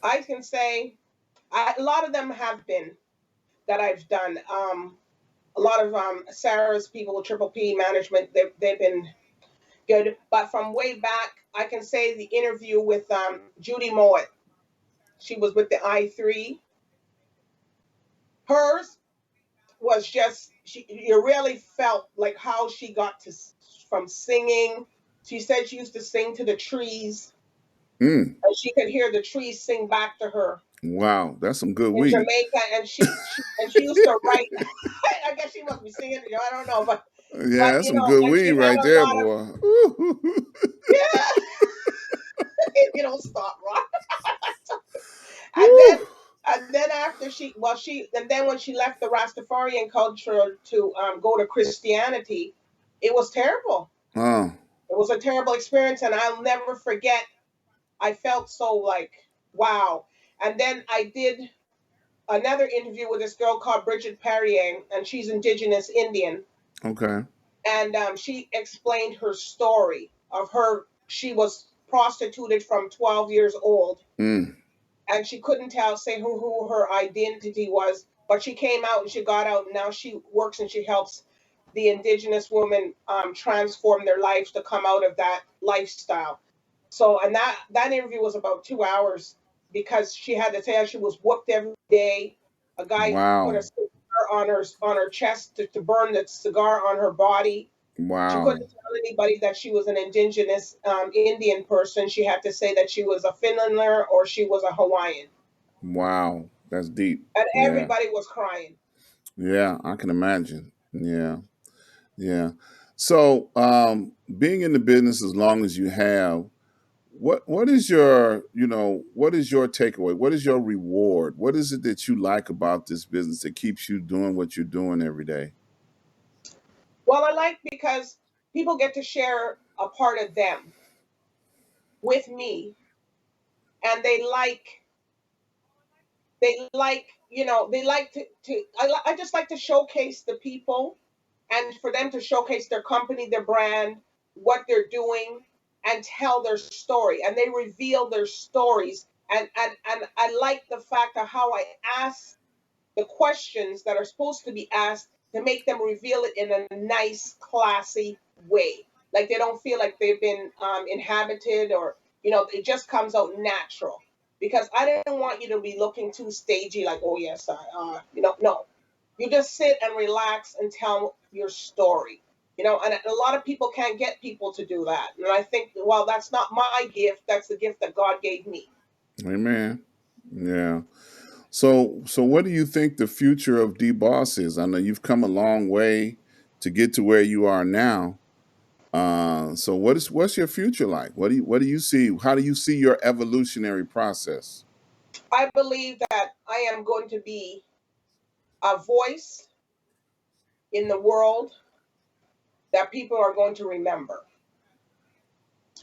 I can say a lot of them have been that I've done. A lot of Sarah's people with Triple P management, they've been good. But from way back, I can say the interview with Judy Mowat. She was with the I3. Hers, was just you really felt like how she got to from singing. She said she used to sing to the trees, Mm. and she could hear the trees sing back to her Wow, that's some good in weed. Jamaica. And she used to write. I guess she must be singing. I don't know, Yeah, but that's some good and weed she had right a there, lot of boy. Ooh. yeah. You don't stop, Ron. And Woo. then after and then when she left the Rastafarian culture to go to Christianity, it was terrible. Oh, It was a terrible experience, and I'll never forget. I felt so like wow. And then I did another interview with this girl called Bridget Perrier, and she's Indigenous Indian, okay. and she explained her story of her. She was prostituted from 12 years old, Mm. and she couldn't say who her identity was, but she came out and she got out, and now she works and she helps the indigenous women transform their lives to come out of that lifestyle. So, and that interview was about 2 hours because she had to say she was whooped every day. A guy put a Wow. cigar on her chest to burn the cigar on her body. She Wow. couldn't tell anybody that she was an indigenous Indian person. She had to say that she was a Finlander or she was a Hawaiian. Wow. That's deep. And Yeah. everybody was crying. Yeah, I can imagine. Yeah. Yeah. So, being in the business as long as you have, what is your, what is your takeaway? What is your reward? What is it that you like about this business that keeps you doing what you're doing every day? Well, I like because people get to share a part of them with me, and they like I just like to showcase the people and for them to showcase their company, their brand, what they're doing, and tell their story. And they reveal their stories. And I like the fact of how I ask the questions that are supposed to be asked to make them reveal it in a nice, classy way. Like they don't feel like they've been inhabited or, it just comes out natural. Because I didn't want you to be looking too stagey, like, oh, yes, no. You just sit and relax and tell your story. And a lot of people can't get people to do that. And I think, well, that's not my gift. That's the gift that God gave me. Amen. Yeah. So what do you think the future of DBoss is? I know you've come a long way to get to where you are now. So what's your future like? What do you see? How do you see your evolutionary process? I believe that I am going to be a voice in the world that people are going to remember.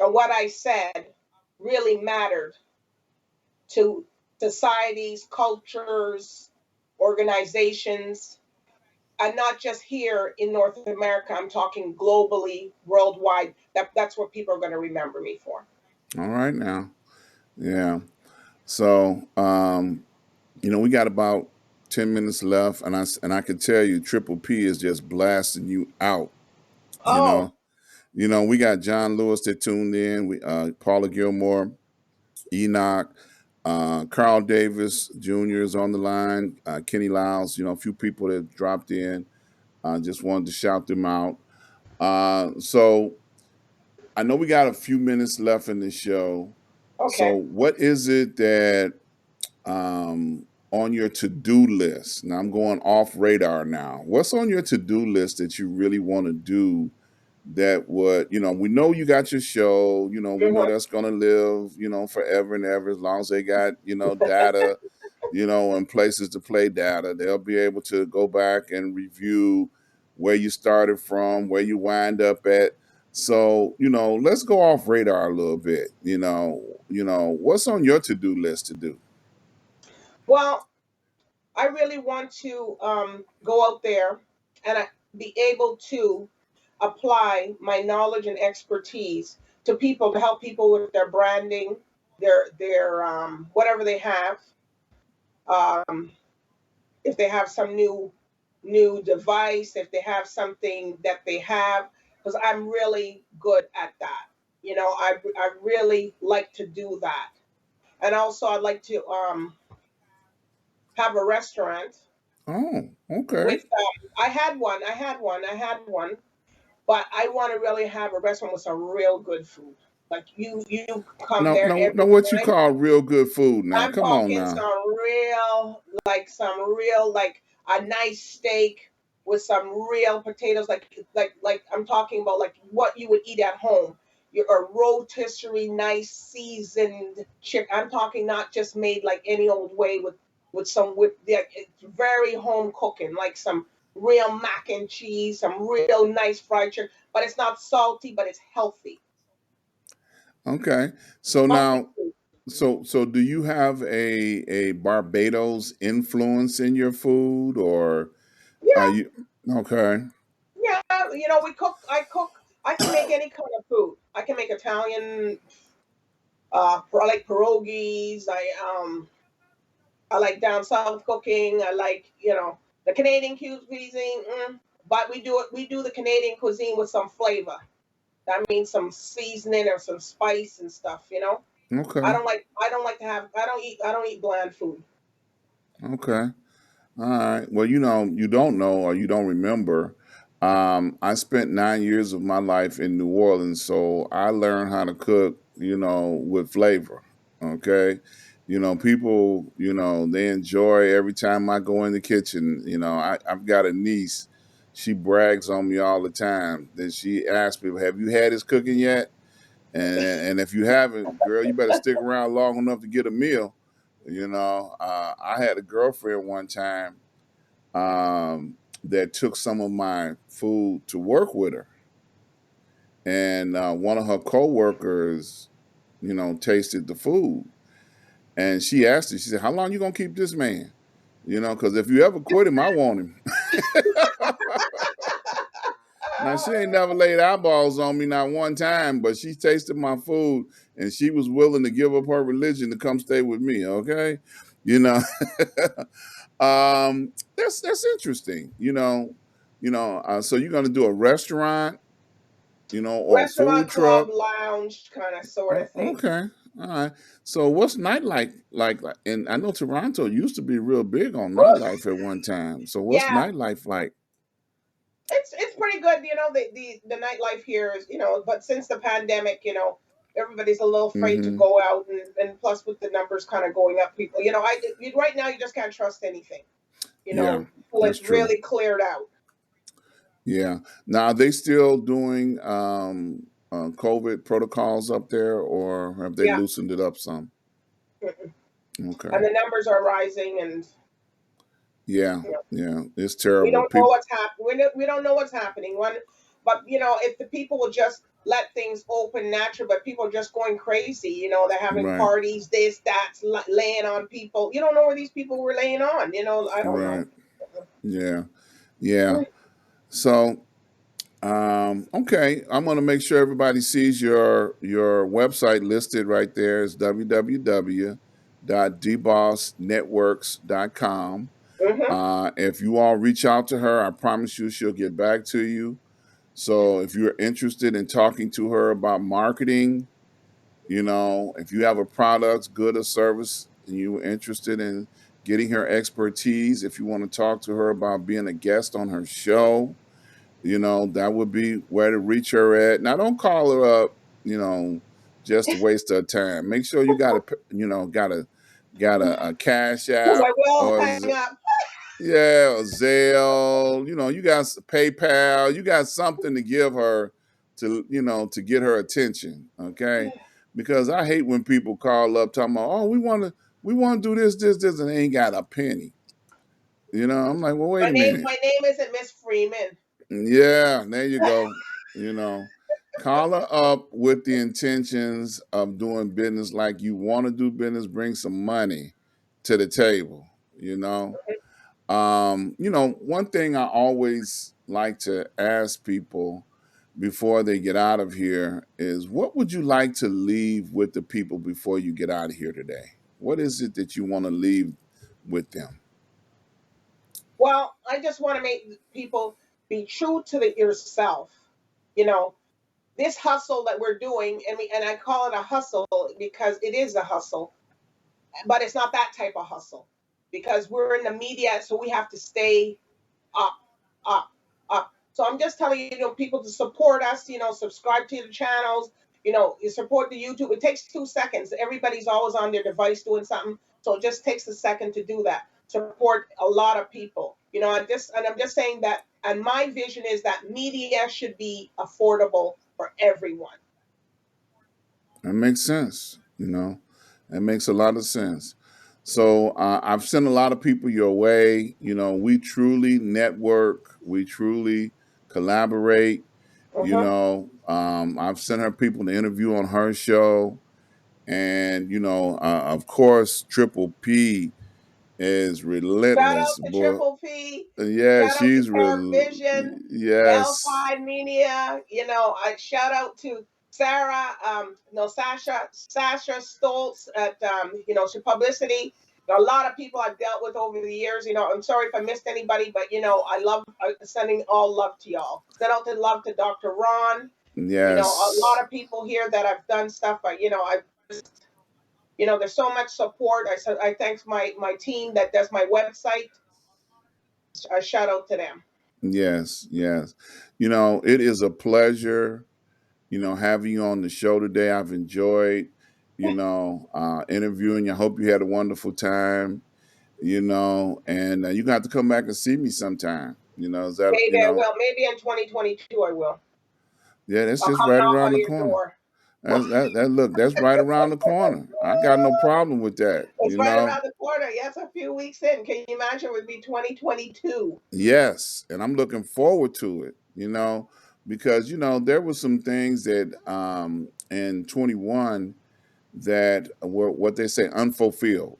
And what I said really mattered to societies, cultures, organizations, and not just here in North America. I'm talking globally, worldwide. That's what people are going to remember me for. All right now. Yeah. So we got about 10 minutes left, and I can tell you Triple P is just blasting you out. You Oh, know. We got John Lewis that tuned in, we Paula Gilmore, Enoch, Carl Davis Jr. is on the line, Kenny Lyles, a few people that dropped in. Just wanted to shout them out. So I know we got a few minutes left in the show. So okay. what is it that on your to-do list? Now I'm going off radar now. What's on your to-do list that you really want to do that would, we know you got your show, we know Mhm. that's going to live, forever and ever, as long as they got, data, and places to play data. They'll be able to go back and review where you started from, where you wind up at. So, let's go off radar a little bit. What's on your to-do list to do? Well, I really want to go out there and be able to apply my knowledge and expertise to people to help people with their branding, their whatever they have. Um, if they have some new device, if they have something that they have, because I'm really good at that. I really like to do that, and also I'd like to have a restaurant Oh, okay. with I had one, but I want to really have a restaurant with some real good food. Like you come No, there no, no. every What you time. call real good food? Now, I'm come on talking now. some real, like a nice steak with some real potatoes, like I'm talking about like what you would eat at home. A rotisserie, nice seasoned chicken. I'm talking not just made like any old way with it's very home cooking, like some real mac and cheese, some real nice fried chicken, but it's not salty, but it's healthy, Okay. So healthy now, food. so do you have a Barbados influence in your food, or are Yeah, you okay? yeah, we cook. I can make any kind of food. I can make Italian, I like pierogies. I like down south cooking. I like, the Canadian cuisine. But we do the Canadian cuisine with some flavor. That means some seasoning or some spice and stuff. Okay. I don't eat bland food. Okay. All right. Well, you don't know or you don't remember. I spent 9 years of my life in New Orleans, so I learned how to cook, with flavor. Okay. People, they enjoy every time I go in the kitchen. I've got a niece. She brags on me all the time. Then she asks me, "Have you had his cooking yet?" And if you haven't, girl, you better stick around long enough to get a meal. I had a girlfriend one time that took some of my food to work with her, and one of her coworkers, tasted the food, and she asked her. She said, "How long you gonna keep this man? Because if you ever quit him, I want him." Now she ain't never laid eyeballs on me not one time, but she tasted my food and she was willing to give up her religion to come stay with me. Okay, you know, that's interesting. So you're gonna do a restaurant, or a Restaurant, food club, truck. lounge, kind of sort Oh, of thing. okay, all right. So what's nightlife like? And I know Toronto used to be real big on nightlife at one time. So what's Yeah, nightlife like? it's pretty good. The nightlife here is, but since the pandemic, everybody's a little afraid to Mm-hmm. go out, and plus with the numbers kind of going up, people, right now you just can't trust anything. Yeah, Well, that's it's true. really cleared out. Yeah. Now, are they still doing COVID protocols up there, or have they Yeah. loosened it up some? Mm-mm. Okay. And the numbers are rising, and Yeah. you know, Yeah. It's we terrible. don't know People. what's happening. We don't know what's happening. But if the people will just let things open naturally, but people are just going crazy. They're having Right. parties, this, that's, laying on people. You don't know where these people were laying on. I don't know. Right. Yeah. Yeah. So, okay, I'm going to make sure everybody sees your website listed right there. It's www.dbossnetworks.com. Hmm. If you all reach out to her, I promise you she'll get back to you. So if you're interested in talking to her about marketing, if you have a product, good or service, and you're interested in getting her expertise, if you want to talk to her about being a guest on her show, that would be where to reach her at. Now, don't call her up, just to waste her time. Make sure you got a cash Because app, I will or hang up. yeah, or Zelle. You got PayPal. You got something to give her to get her attention. Okay, because I hate when people call up talking about, oh, we want to do this, and they ain't got a penny. I'm like, well, wait My a name, minute. my name isn't Miss Freeman. Yeah, there you go. You know, Call her up with the intentions of doing business like you want to do business. Bring some money to the table. You know, one thing I always like to ask people before they get out of here is, what would you like to leave with the people before you get out of here today? What is it that you want to leave with them? Well, I just want to make people be true to yourself. You know, this hustle that we're doing, and I call it a hustle because it is a hustle, but it's not that type of hustle. because we're in the media, so we have to stay up, up, up. So I'm just telling you, people to support us, subscribe to the channels, you support the YouTube. It takes 2 seconds. Everybody's always on their device doing something. So it just takes a second to do that. Support a lot of people. I'm just saying that, and my vision is that media should be affordable for everyone. That makes sense. That makes a lot of sense. So I've sent a lot of people your way. We truly network. We truly collaborate. Uh-huh. I've sent her people to interview on her show, and of course, Triple P is Shout out relentless, to boy. Triple P. Yeah, Shout out to she's Carib real. Vision, Yes, L5 Media. I shout out to Sarah, no, Sasha Stoltz at, she publicity. A lot of people I've dealt with over the years. I'm sorry if I missed anybody, but I love sending all love to y'all. Send out the love to Dr. Ron. A lot yes, of people here that I've done stuff, but I there's so much support. I thank my team that does my website. A shout out to them. yes, yes. It is a pleasure, having you on the show today. I've enjoyed, interviewing you. I hope you had a wonderful time, and you're gonna have to come back and see me sometime. Is that, Maybe I will. Maybe in 2022 I will. yeah, that's I'll just come right knock around on the your corner. door. That's right around the corner. I got no problem with that, It's right around the corner. Yes, a few weeks in. Can you imagine? It would be 2022. Yes, and I'm looking forward to it, because there were some things that in 21 that were what they say unfulfilled,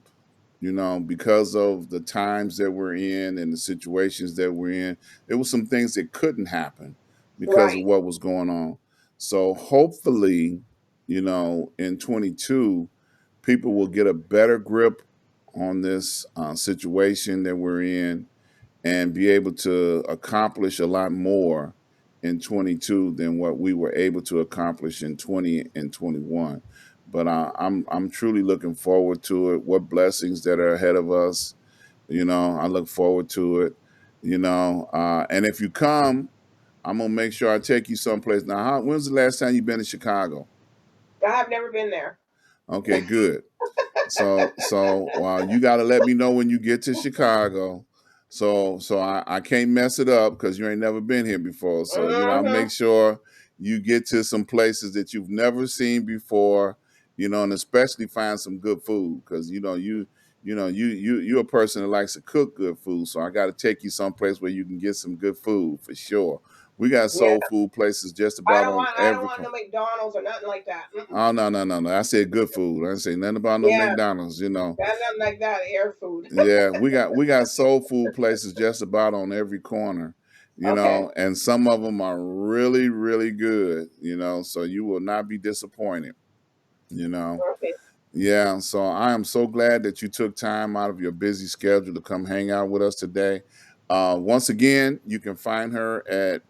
because of the times that we're in and the situations that we're in. There were some things that couldn't happen because of Right. what was going on. So hopefully, in 22, people will get a better grip on this situation that we're in and be able to accomplish a lot more in 22 than what we were able to accomplish in 20 and 21. But I'm truly looking forward to it. What blessings that are ahead of us. I look forward to it. And if you come, I'm gonna make sure I take you someplace. Now, when's the last time you've been to Chicago? I have never been there. Okay, good. So you got to let me know when you get to Chicago. So I can't mess it up because you ain't never been here before. So I'll Mm-hmm. make sure you get to some places that you've never seen before. And especially find some good food because you're a person that likes to cook good food. So I got to take you someplace where you can get some good food for sure. We got Yeah. soul food places just I about don't on want. I don't every want no corner. McDonald's or nothing like that. Mm-mm. Oh no, no, no, no! I said good food. I didn't say nothing about no Yeah, McDonald's. nothing like that. Air food. Yeah, we got soul food places just about on every corner, Okay. and some of them are really really good. So you will not be disappointed. You know, Okay. yeah. So I am so glad that you took time out of your busy schedule to come hang out with us today. Once again, you can find her at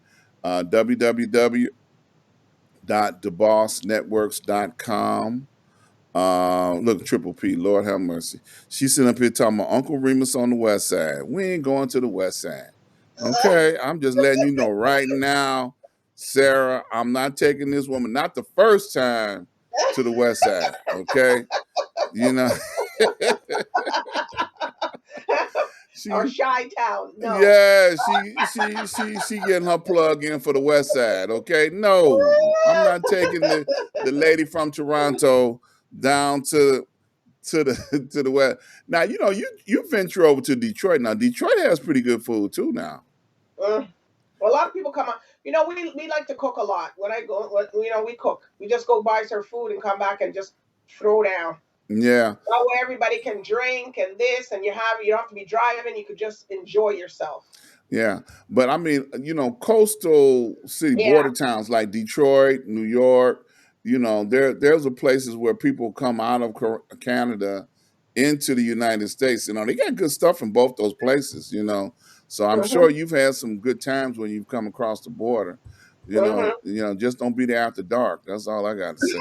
www.debossnetworks.com. Look, Triple P, Lord have mercy. She's sitting up here talking about Uncle Remus on the west side. We ain't going to the west side. Okay, I'm just letting you know right now, Sarah, I'm not taking this woman, not the first time, to the west side. Okay, you know, Or she, Shy Town. No. yeah, she getting her plug in for the west side. Okay, no, I'm not taking the lady from Toronto down to the to the west. Now you venture over to Detroit. Now Detroit has pretty good food too. Now, Mm. Well, a lot of people come on. We like to cook a lot. When I go, we cook. We just go buy some food and come back and just throw down. yeah, That way everybody can drink and this, and you don't have to be driving. You could just enjoy yourself. yeah. But I mean, coastal city Yeah. border towns like Detroit, New York. There's a places where people come out of Canada into the United States. They got good stuff in both those places. So I'm Hmm. sure you've had some good times when you've come across the border. Hmm. Just don't be there after dark. That's all I got to say.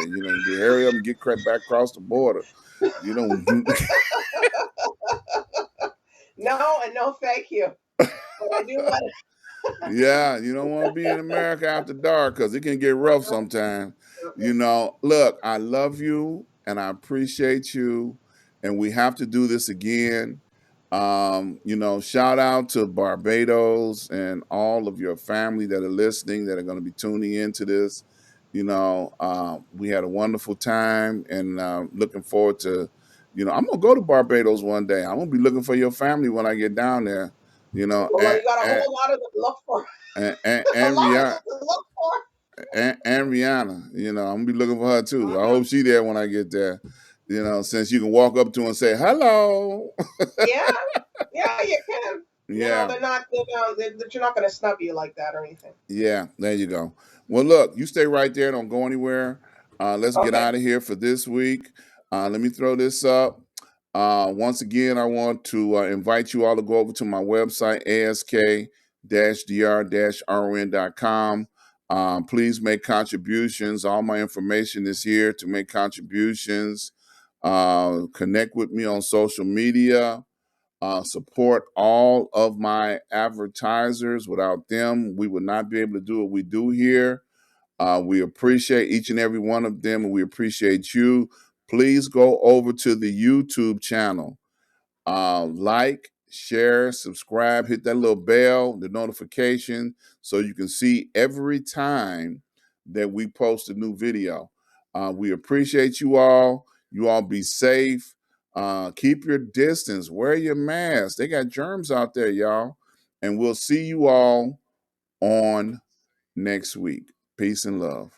Hurry up and get back across the border. You don't. No, and no, thank you. But I do want Yeah, you don't want to be in America after dark because it can get rough sometimes. to. Look, I love you and I appreciate you, and we have to do this again. Shout out to Barbados and all of your family that are listening, that are going to be tuning into this. We had a wonderful time, and looking forward to, I'm gonna go to Barbados one day. I'm gonna be looking for your family when I get down there. You know, Well, and you got a and whole lot of them to look for. and and, A and, lot of Rihanna, them to look for. and Rihanna. I'm gonna be looking for her too. I Mhm. hope she there when I get there. Since you can walk up to her and say hello. Yeah, yeah, you can. Yeah, They're not. That you're not going to snub you like that or anything. yeah. There you go. Well, look, you stay right there. Don't go anywhere. Let's get Okay. out of here for this week. Let me throw this up. Once again, I want to invite you all to go over to my website, ask-dr-ron.com. Please make contributions. All my information is here to make contributions. Connect with me on social media. Support all of my advertisers. Without them, we would not be able to do what we do here. We appreciate each and every one of them, and we appreciate you. Please go over to the YouTube channel. Like, share, subscribe, hit that little bell, the notification, so you can see every time that we post a new video. We appreciate you all. You all be safe. Keep your distance. Wear your mask. They got germs out there, y'all. And we'll see you all on next week. Peace and love.